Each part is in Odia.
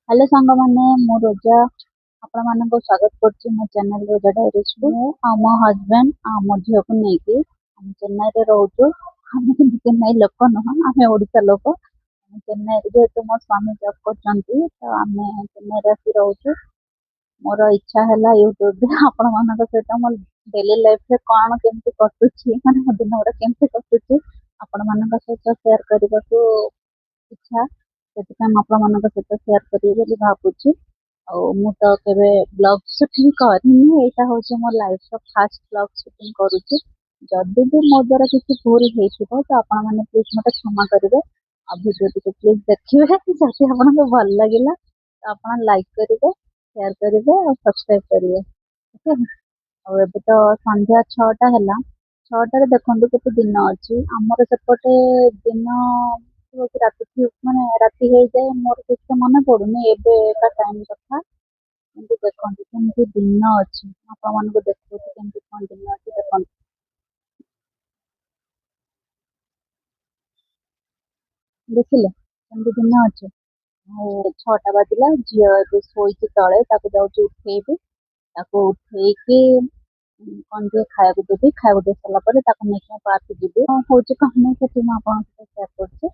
हेलो सांग मैंने मो रोजा आपण मानक स्वागत करछि मो चैनल रोजा डायरीज को आ मो हस्बैंड आ मो झियो को नेकी हम चेन्नई रे रहउछु। हम किंतु चेन्नई लोक न हम ओडिसा लोक। हम चेन्नई रे जेहेतु मो स्वामी जॉब करछंती तो आमे चेन्नई रे आसी रहउछु। मोर इच्छा हैला यूट्यूब रे आपण मानक सहित मो डेली लाइफ रे कोन केमति कटुछि माने मो दिन गुडा केमति कटुछि आपण मानक सहित शेयर करबाको इच्छा ସେଥିପାଇଁ ମୁଁ ଆପଣମାନଙ୍କ ସହିତ ସେୟାର କରିବି ବୋଲି ଭାବୁଛି। ଆଉ ମୁଁ ତ କେବେ ବ୍ଲଗ ସୁଟିଂ କରିନି, ଏଇଟା ହଉଛି ମୋ ଲାଇଫର ଫାଷ୍ଟ ବ୍ଲଗ ସୁଟିଂ କରୁଛି। ଯଦି ବି ମୋ ଦ୍ୱାରା କିଛି ଭୁଲ ହେଇଥିବ ତ ଆପଣମାନେ ପ୍ଲିଜ ମତେ କ୍ଷମା କରିବେ। ଆଉ ଭିଡ଼ିଓଟିକୁ ପ୍ଲିଜ ଦେଖିବେ। ଯଦି ଆପଣଙ୍କୁ ଭଲ ଲାଗିଲା ତ ଆପଣ ଲାଇକ୍ କରିବେ, ସେୟାର କରିବେ ଆଉ ସବସ୍କ୍ରାଇବ କରିବେ। ଓକେ। ଆଉ ଏବେ ତ ସନ୍ଧ୍ୟା 6ଟା ହେଲା। 6ଟାରେ ଦେଖନ୍ତୁ କେତେ ଦିନ ଅଛି। ଆମର ସେପଟେ ଦିନ ହଉଛି ରାତି ମାନେ ରାତି ହେଇଯାଏ, ମୋର ଠିକ ସେ ମନେ ପଡୁନି ଏବେକା ଟାଇମ କଥା। କିନ୍ତୁ ଦେଖନ୍ତୁ କେମିତି ଦିନ ଅଛି, ଆପଣମାନଙ୍କୁ ଦେଖଉଛି କେମିତି କଣ ଦିନ ଅଛି ଦେଖନ୍ତୁ। ଦେଖିଲେ କେମିତି ଦିନ ଅଛି। ଆଉ 6ଟା ବାଜିଲା, ଝିଅ ଏବେ ଶୋଇଛି ତଳେ, ତାକୁ ଯାଉଛି ଉଠେଇବି। ତାକୁ ଉଠେଇକି କଣ ଟିକେ ଖାଇବାକୁ ଦେବି। ଖାଇବାକୁ ଦେଇ ସାରିଲା ପରେ ତାକୁ ନେଇକି ମୁଁ ପାର୍କ ଯିବି। କଣ ହଉଛି କଣ ନାହିଁ ସେଠି ମୁଁ ଆପଣଙ୍କ ସହିତ ସେୟାର କରୁଛି।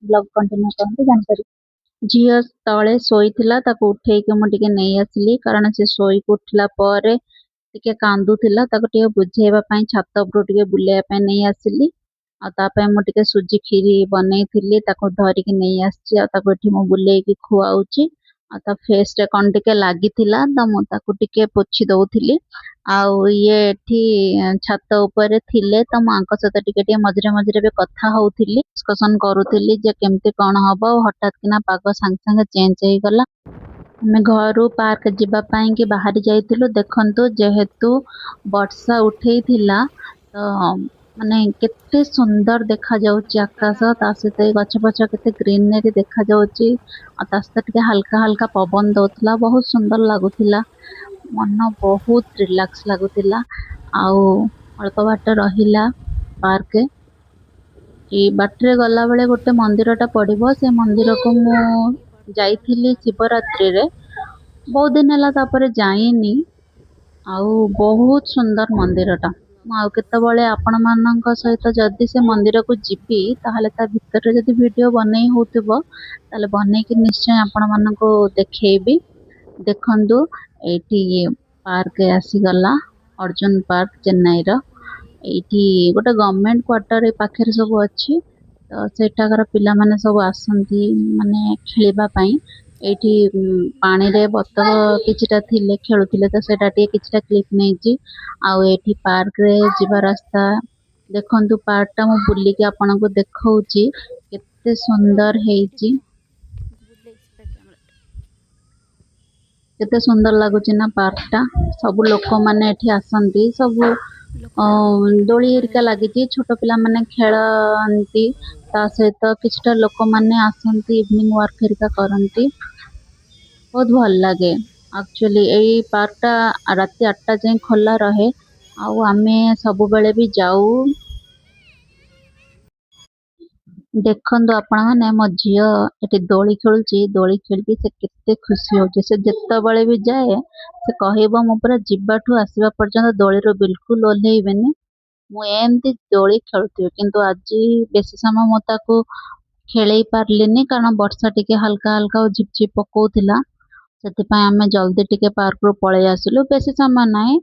ବ୍ଲଗ କଣ୍ଟିନ୍ୟୁ କରନ୍ତୁ ଜାଣିପାରିବେ। ଝିଅ ତଳେ ଶୋଇଥିଲା, ତାକୁ ଉଠେଇକି ମୁଁ ଟିକେ ନେଇ ଆସିଲି କାରଣ ସେ ଶୋଇକି ଉଠିଲା ପରେ ଟିକେ କାନ୍ଦୁଥିଲା। ତାକୁ ଟିକେ ବୁଝେଇବା ପାଇଁ ଛାତ ଉପରୁ ଟିକେ ବୁଲେଇବା ପାଇଁ ନେଇ ଆସିଲି। ଆଉ ତା ପାଇଁ ମୁଁ ଟିକେ ସୁଜି କ୍ଷୀରି ବନେଇଥିଲି, ତାକୁ ଧରିକି ନେଇ ଆସିଛି। ଆଉ ତାକୁ ଏଠି ମୁଁ ବୁଲେଇକି ଖୁଆଉଛି। ଆଉ ତା ଫେସ ରେ କଣ ଟିକେ ଲାଗିଥିଲା ତ ମୁଁ ତାକୁ ଟିକେ ପୋଛି ଦଉଥିଲି। ଆଉ ଇଏ ଏଠି ଛାତ ଉପରେ ଥିଲେ ତ ମୁଁ ଆଙ୍କ ସହିତ ଟିକେ ଟିକେ ମଝିରେ ମଝିରେ ବି କଥା ହଉଥିଲି, ଡିସ୍କସନ କରୁଥିଲି ଯେ କେମିତି କଣ ହବ। ହଠାତ୍ କିନା ପାଗ ସାଙ୍ଗେ ସାଙ୍ଗେ ଚେଞ୍ଜ ହେଇଗଲା। ଆମେ ଘରୁ ପାର୍କ ଯିବା ପାଇଁ କି ବାହାରି ଯାଇଥିଲୁ। ଦେଖନ୍ତୁ ଯେହେତୁ ବର୍ଷା ଉଠେଇଥିଲା ତ ମାନେ କେତେ ସୁନ୍ଦର ଦେଖା ଯାଉଛି ଆକାଶ, ତା ସହିତ ଏଇ ଗଛ ପଛ କେତେ ଗ୍ରୀନରୀ ଦେଖା ଯାଉଛି। ଆଉ ତା ସହିତ ଟିକେ ହାଲକା ହାଲକା ପବନ ଦଉଥିଲା, ବହୁତ ସୁନ୍ଦର ଲାଗୁଥିଲା। ମନ ବହୁତ ରିଲାକ୍ସ ଲାଗୁଥିଲା। ଆଉ ଅଳ୍ପ ବାଟ ରହିଲା ପାର୍କ। ଏଇ ବାଟରେ ଗଲାବେଳେ ଗୋଟେ ମନ୍ଦିରଟା ପଡ଼ିବ, ସେ ମନ୍ଦିରକୁ ମୁଁ ଯାଇଥିଲି ଶିବରାତ୍ରିରେ। ବହୁତ ଦିନ ହେଲା ତାପରେ ଯାଇନି। ଆଉ ବହୁତ ସୁନ୍ଦର ମନ୍ଦିରଟା। ମୁଁ ଆଉ କେତେବେଳେ ଆପଣମାନଙ୍କ ସହିତ ଯଦି ସେ ମନ୍ଦିରକୁ ଯିବି ତାହେଲେ ତା ଭିତରେ ଯଦି ଭିଡ଼ିଓ ବନେଇ ହଉଥିବ ତାହେଲେ ବନେଇକି ନିଶ୍ଚୟ ଆପଣମାନଙ୍କୁ ଦେଖେଇବି। ଦେଖନ୍ତୁ ଏଇଠି ପାର୍କ ଆସିଗଲା, ଅର୍ଜୁନ ପାର୍କ ଚେନ୍ନାଇର। ଏଇଠି ଗୋଟେ ଗଭର୍ଣ୍ଣମେଣ୍ଟ କ୍ୱାର୍ଟର ଏ ପାଖରେ ସବୁ ଅଛି। ତ ସେଠାକାର ପିଲାମାନେ ସବୁ ଆସନ୍ତି ମାନେ ଖେଳିବା ପାଇଁ। ଏଇଠି ପାଣିରେ ବତକ କିଛିଟା ଥିଲେ ଖେଳୁଥିଲେ ତ ସେଟା ଟିକେ କିଛିଟା କ୍ଲିପ ନେଇଛି। ଆଉ ଏଇଠି ପାର୍କରେ ଯିବା ରାସ୍ତା ଦେଖନ୍ତୁ। ପାର୍କଟା ମୁଁ ବୁଲିକି ଆପଣଙ୍କୁ ଦେଖଉଛି କେତେ ସୁନ୍ଦର ହେଇଛି। କେତେ ସୁନ୍ଦର ଲାଗୁଛି ନା ପାର୍କଟା। ସବୁ ଲୋକମାନେ ଏଠି ଆସନ୍ତି। ସବୁ ଦୋଳି ହେରିକା ଲାଗିଛି, ଛୋଟ ପିଲାମାନେ ଖେଳନ୍ତି। ତା ସହିତ କିଛିଟା ଲୋକମାନେ ଆସନ୍ତି ଇଭିନିଂ ୱାର୍କ ହେରିକା କରନ୍ତି। ବହୁତ ଭଲ ଲାଗେ। ଆକ୍ଚୁଆଲି ଏଇ ପାର୍କଟା ରାତି 8ଟା ଯାଏଁ ଖୋଲା ରହେ। ଆଉ ଆମେ ସବୁବେଳେ ବି ଯାଉ। ଦେଖନ୍ତୁ ଆପଣମାନେ, ମୋ ଝିଅ ଏଠି ଦୋଳି ଖେଳୁଛି। ଦୋଳି ଖେଳିକି ସେ କେତେ ଖୁସି ହଉଛି। ସେ ଯେତେବେଳେ ବି ଯାଏ ସେ କହିବ ମୁଁ ପୁରା ଯିବାଠୁ ଆସିବା ପର୍ଯ୍ୟନ୍ତ ଦୋଳିରୁ ବିଲକୁଲ ଓହ୍ଲେଇବେନି, ମୁଁ ଏମିତି ଦୋଳି ଖେଳୁଥିବି। କିନ୍ତୁ ଆଜି ବେଶୀ ସମୟ ମୁଁ ତାକୁ ଖେଳେଇ ପାରିଲିନି କାରଣ ବର୍ଷା ଟିକେ ହାଲକା ହାଲକା ଆଉ ଝିପ ଝିପ ପକଉଥିଲା। ସେଥିପାଇଁ ଆମେ ଜଲ୍ଦି ଟିକେ ପାର୍କରୁ ପଳେଇ ଆସିଲୁ। ବେଶୀ ସମୟ ନାହିଁ,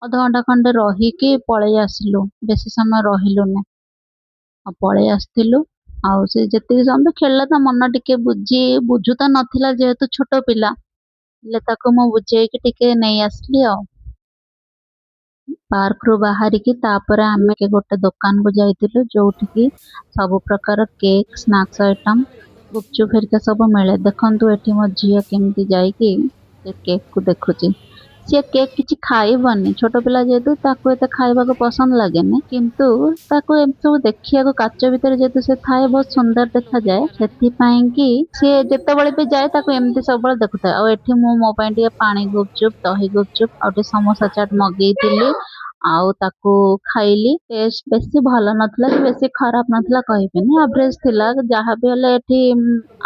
ଅଧଘଣ୍ଟା ଖଣ୍ଡେ ରହିକି ପଳେଇ ଆସିଲୁ। ବେଶୀ ସମୟ ରହିଲୁନି, ଆଉ ପଳେଇ ଆସିଥିଲୁ। ଆଉ ସେ ଯେତିକି ସମୟ ଖେଳିଲା ତା ମନ ଟିକେ ବୁଝୁ ତ ନଥିଲା ଯେହେତୁ ଛୋଟ ପିଲା, ହେଲେ ତାକୁ ମୁଁ ବୁଝେଇକି ଟିକେ ନେଇ ଆସିଲି। ଆଉ ପାର୍କରୁ ବାହାରିକି ତାପରେ ଆମେ ଗୋଟେ ଦୋକାନକୁ ଯାଇଥିଲୁ ଯୋଉଠିକି ସବୁ ପ୍ରକାର କେକ୍, ସ୍ନାକ୍ସ ଆଇଟମ, ଗୁପଚୁପ ହେରିକା ସବୁ ମିଳେ। ଦେଖନ୍ତୁ ଏଠି ମୋ ଝିଅ କେମିତି ଯାଇକି ସେ କେକକୁ ଦେଖୁଛି। ସିଏ କେକ୍ କିଛି ଖାଇବନି, ଛୋଟ ପିଲା ଯେହେତୁ ତାକୁ ଏତେ ଖାଇବାକୁ ପସନ୍ଦ ଲାଗେନି। କିନ୍ତୁ ତାକୁ ଏମିତି ସବୁ ଦେଖିବାକୁ କାଚ ଭିତରେ ଯେହେତୁ ସେ ଥାଏ ବହୁତ ସୁନ୍ଦର ଦେଖାଯାଏ। ସେଥିପାଇଁ କି ସିଏ ଯେତେବେଳେ ବି ଯାଏ ତାକୁ ଏମିତି ସବୁବେଳେ ଦେଖୁଥାଏ। ଆଉ ଏଠି ମୁଁ ମୋ ପାଇଁ ଟିକେ ପାଣି ଗୁପଚୁପ, ଦହି ଗୁପଚୁପ ଆଉ ଟିକେ ସମୋସା ଚାଟ ମଗେଇଥିଲି। ଆଉ ତାକୁ ଖାଇଲି। ଟେଷ୍ଟ ବେଶୀ ଭଲ ନଥିଲା କି ବେଶୀ ଖରାପ ନଥିଲା କହିବିନି, ଆଭରେଜ ଥିଲା। ଯାହା ବି ହେଲେ ଏଠି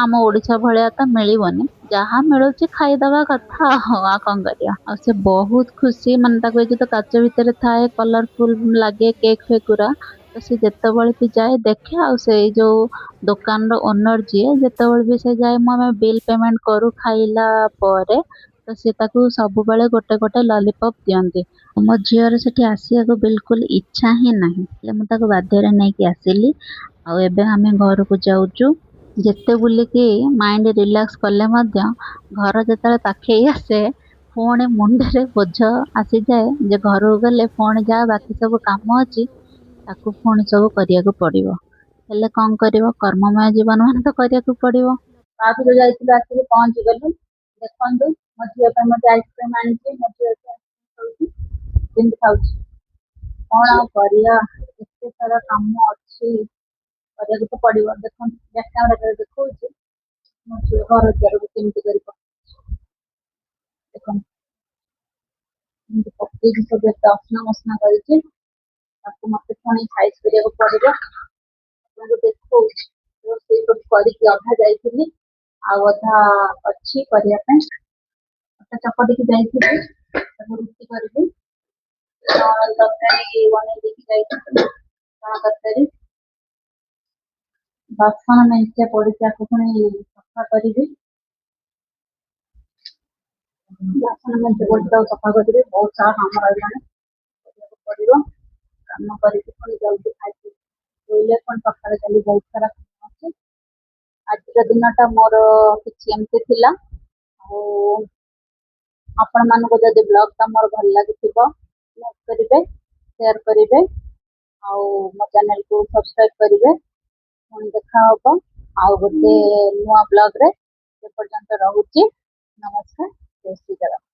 ଆମ ଓଡିଶା ଭଳିଆ ତ ମିଳିବନି, ଯାହା ମିଳୁଛି ଖାଇଦବା କଥା ଆଉ କଣ କରିବା। ଆଉ ସେ ବହୁତ ଖୁସି, ମାନେ ତାକୁ ଏ ଯୋଉ କାଚ ଭିତରେ ଥାଏ କଲରଫୁଲ ଲାଗେ କେକ୍ ଫେକ୍ ଗୁରା, ତ ସେ ଯେତେବେଳେ ବି ଯାଏ ଦେଖେ। ଆଉ ସେଇ ଯୋଉ ଦୋକାନର ଓନର ଯିଏ ଯେତେବେଳେ ବି ସେ ଯାଏ, ମୁଁ ଆମେ ବିଲ୍ ପେମେଣ୍ଟ କରୁ ଖାଇଲା ପରେ, ତ ସେ ତାକୁ ସବୁବେଳେ ଗୋଟେ ଗୋଟେ ଲଲିପପ୍ ଦିଅନ୍ତି। ମୋ ଝିଅର ସେଠି ଆସିବାକୁ ବିଲକୁଲ ଇଚ୍ଛା ହିଁ ନାହିଁ, ହେଲେ ମୁଁ ତାକୁ ବାଧ୍ୟରେ ନେଇକି ଆସିଲି। ଆଉ ଏବେ ଆମେ ଘରକୁ ଯାଉଛୁ। ଯେତେ ବୁଲିକି ମାଇଣ୍ଡ ରିଲାକ୍ସ କଲେ ମଧ୍ୟ ଘର ଯେତେବେଳେ ପାଖେଇ ଆସେ, ପୁଣି ମୁଣ୍ଡରେ ବୋଝ ଆସିଯାଏ ଯେ ଘରକୁ ଗଲେ ପୁଣି ଯାହା ବାକି ସବୁ କାମ ଅଛି ତାକୁ ପୁଣି ସବୁ କରିବାକୁ ପଡିବ। ହେଲେ କଣ କରିବ, କର୍ମମୟ ଜୀବନ ମାନେ ତ କରିବାକୁ ପଡିବ। ତାପରେ ଯାଇଥିଲୁ, ଆସିକି ପହଞ୍ଚିଗଲୁ। ଦେଖନ୍ତୁ, ମୋ ଝିଅ ପାଇଁ ମତେ ଆଇସ୍କ୍ରିମ ଆଣିଛି। ମୋ ଝିଅ ଖାଉଛି, କେମିତି ଖାଉଛି, କଣ ଆଉ କରିବା, ଏତେ ସାରା କାମ ଅଛି, କରିବାକୁ ତ ପଡିବ। ଦେଖନ୍ତୁ, ବ୍ୟାକ୍ କ୍ୟାମେରାରେ ଦେଖଉଛି ମୋ ଝିଅ ଘର ଦ୍ୱାରକୁ କେମିତି କରିବ। ଦେଖନ୍ତୁ, ଏମିତି ପକେଇକି ସବୁ ଏତେ ଅସନା ମସନା କରିଛି, ତାକୁ ମତେ ପୁଣି ସାଇଜ କରିବାକୁ ପଡିବ। ଆପଣଙ୍କୁ ଦେଖଉଛି, ରୋଷେଇ ସବୁ କରିକି ଅଧା ଯାଇଥିଲି, ଆଉ ଅଧା ଅଛି କରିବା ପାଇଁ। ଅଟା ଚକଟିକି ଯାଇଥିଲି, ତାକୁ ରୁଟି କରିବି। ତରକାରୀ ବନେଇ ଦେଇକି ଯାଇଥିଲି, ଚଣା ତରକାରୀ। ବାସନ ମେଞ୍ଚେ ପଡିଛି, ଆକୁ ପୁଣି ସଫା କରିବି। ବାସନ ମେଞ୍ଚେ ପଡିଛି, ତାକୁ ସଫା କରିବି। ବହୁତ ସାରା କାମ ରହିଲାଣି, କରିବାକୁ ପଡିବ। କାମ କରିକି ପୁଣି ଜଲ୍ଦି ଖାଇକି ଶୋଇଲେ ପୁଣି ସକାଳେ କାଲି ବହୁତ ସାରା କାମ ଅଛି। ଆଜିର ଦିନଟା ମୋର କିଛି ଏମିତି ଥିଲା। ଆଉ ଆପଣମାନଙ୍କୁ ଯଦି ବ୍ଲଗଟା ମୋର ଭଲ ଲାଗିଥିବ, ଲାଇକ୍ କରିବେ, ସେୟାର କରିବେ, ଆଉ ମୋ ଚ୍ୟାନେଲକୁ ସବସ୍କ୍ରାଇବ କରିବେ। ପୁଣି ଦେଖା ହବ ଆଉ ଗୋଟେ ନୂଆ ବ୍ଲଗରେ। ସେ ପର୍ଯ୍ୟନ୍ତ ରହୁଛି। ନମସ୍କାର, ଜୟ ଶ୍ରୀ ଜଗନ୍ନାଥ।